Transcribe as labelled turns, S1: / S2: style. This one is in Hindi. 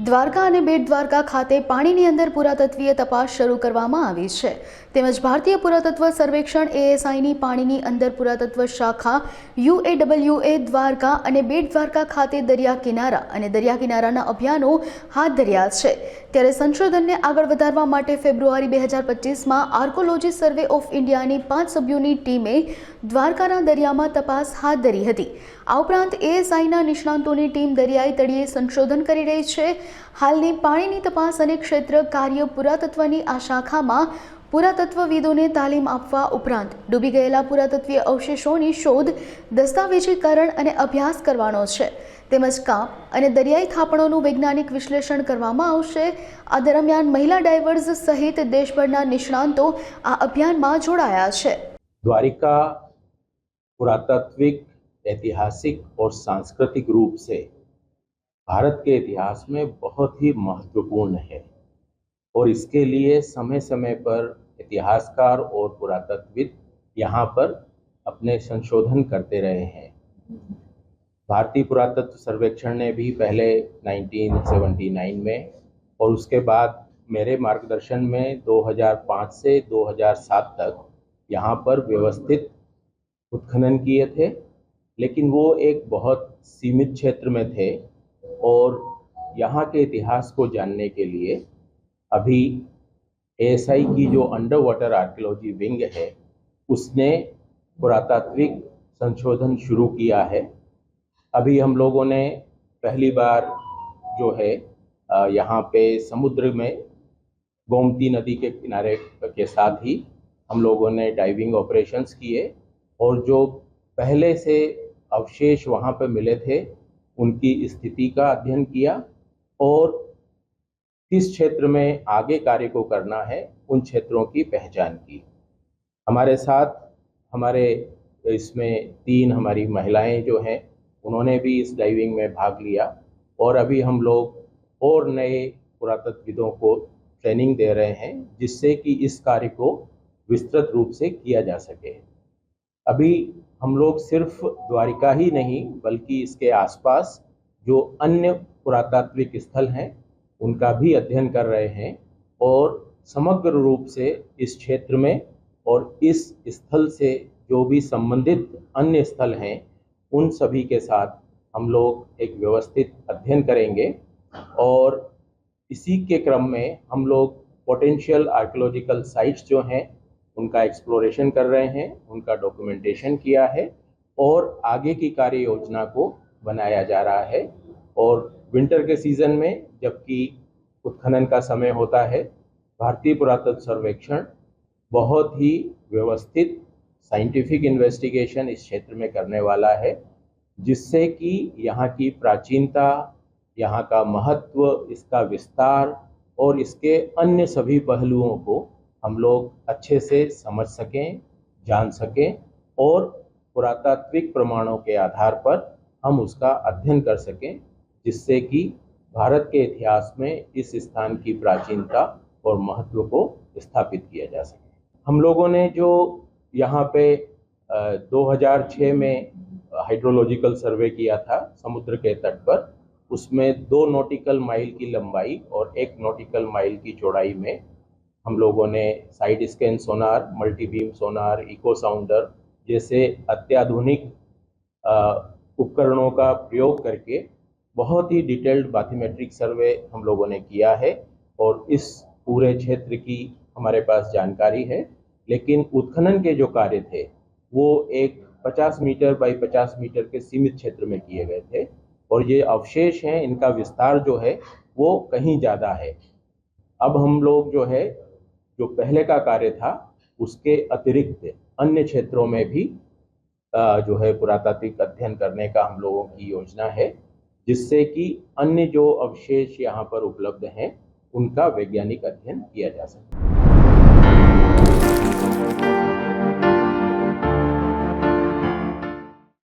S1: દ્વારકા અને બેટ દ્વારકા ખાતે પાણીની અંદર પુરાતત્વીય તપાસ શરૂ કરવામાં આવી છે તેમજ ભારતીય પુરાતત્વ સર્વેક્ષણ એએસઆઈની પાણીની અંદર પુરાતત્વ શાખા યુએડબલ્યુએ દ્વારકા અને બેટ દ્વારકા ખાતે દરિયા કિનારા અને દરિયા કિનારાના અભિયાનો હાથ ધર્યા છે। ત્યારે સંશોધનને આગળ વધારવા માટે ફેબ્રુઆરી 2025માં આર્કોલોજી સર્વે ઓફ ઇન્ડિયાની 5 સભ્યોની ટીમે દ્વારકાના દરિયામાં તપાસ હાથ ધરી હતી। આ ઉપરાંત એએસઆઈના નિષ્ણાંતોની ટીમ દરિયાઈ તળિયે સંશોધન કરી રહી છે। હાલની પાણીની તપાસ અને ક્ષેત્ર કાર્ય પુરાતત્વની આ શાખામાં પુરાતત્વવિદોને તાલીમ આપવા ઉપરાંત ડૂબી ગયેલા પુરાતત્વીય અવશેષોની શોધ, દસ્તાવેજીકરણ અને અભ્યાસ કરવાનો છે તેમજ કામ અને દરિયાઈ થાપણોનું વૈજ્ઞાનિક વિશ્લેષણ કરવામાં આવશે। આ દરમિયાન મહિલા ડાઇવર્સ સહિત દેશભરના નિષ્ણાંતો આ અભિયાનમાં જોડાયા છે।
S2: द्वारिका पुरातात्विक, ऐतिहासिक और सांस्कृतिक रूप से भारत के इतिहास में बहुत ही महत्वपूर्ण है और इसके लिए समय समय पर इतिहासकार और पुरातत्वविद यहाँ पर अपने संशोधन करते रहे हैं। भारतीय पुरातत्व सर्वेक्षण ने भी पहले 1979 में और उसके बाद मेरे मार्गदर्शन में 2005 से 2007 तक यहाँ पर व्यवस्थित उत्खनन किए थे, लेकिन वो एक बहुत सीमित क्षेत्र में थे और यहाँ के इतिहास को जानने के लिए अभी एएसआई की जो अंडर वाटर आर्कियोलॉजी विंग है उसने पुरातात्विक संशोधन शुरू किया है। अभी हम लोगों ने पहली बार जो है यहाँ पे समुद्र में गोमती नदी के किनारे के साथ ही हम लोगों ने डाइविंग ऑपरेशंस किए और जो पहले से अवशेष वहाँ पे मिले थे उनकी स्थिति का अध्ययन किया और किस क्षेत्र में आगे कार्य को करना है उन क्षेत्रों की पहचान की। हमारे साथ हमारे इसमें 3 हमारी महिलाएं जो हैं उन्होंने भी इस डाइविंग में भाग लिया और अभी हम लोग और नए पुरातत्वविदों को ट्रेनिंग दे रहे हैं जिससे कि इस कार्य को विस्तृत रूप से किया जा सके। अभी हम लोग सिर्फ द्वारिका ही नहीं बल्कि इसके आसपास जो अन्य पुरातात्विक स्थल हैं उनका भी अध्ययन कर रहे हैं और समग्र रूप से इस क्षेत्र में और इस स्थल से जो भी संबंधित अन्य स्थल हैं उन सभी के साथ हम लोग एक व्यवस्थित अध्ययन करेंगे और इसी के क्रम में हम लोग पोटेंशियल आर्कियोलॉजिकल साइट्स जो हैं उनका एक्सप्लोरेशन कर रहे हैं, उनका डॉक्यूमेंटेशन किया है और आगे की कार्य योजना को बनाया जा रहा है। और विंटर के सीज़न में जबकि उत्खनन का समय होता है, भारतीय पुरातत्व सर्वेक्षण बहुत ही व्यवस्थित साइंटिफिक इन्वेस्टिगेशन इस क्षेत्र में करने वाला है जिससे कि यहाँ की प्राचीनता, यहाँ का महत्व, इसका विस्तार और इसके अन्य सभी पहलुओं को हम लोग अच्छे से समझ सकें, जान सकें और पुरातात्विक प्रमाणों के आधार पर हम उसका अध्ययन कर सकें जिससे कि भारत के इतिहास में इस स्थान की प्राचीनता और महत्व को स्थापित किया जा सके। हम लोगों ने जो यहाँ पे 2006 में हाइड्रोलॉजिकल सर्वे किया था समुद्र के तट पर, उसमें 2 नॉटिकल माइल की लंबाई और 1 नॉटिकल माइल की चौड़ाई में हम लोगों ने साइड स्कैन सोनार, मल्टी बीम सोनार, इको साउंडर जैसे अत्याधुनिक उपकरणों का प्रयोग करके बहुत ही डिटेल्ड बाथीमेट्रिक सर्वे हम लोगों ने किया है और इस पूरे क्षेत्र की हमारे पास जानकारी है। लेकिन उत्खनन के जो कार्य थे वो एक 50 मीटर बाई 50 मीटर के सीमित क्षेत्र में किए गए थे और ये अवशेष हैं, इनका विस्तार जो है वो कहीं ज़्यादा है। अब हम लोग जो है जो पहले का कार्य था उसके अतिरिक्त अन्य क्षेत्रों में भी जो है पुरातात्विक अध्ययन करने का हम लोगों की योजना है जिससे कि अन्य जो अवशेष यहाँ पर उपलब्ध हैं उनका वैज्ञानिक अध्ययन किया जा सके।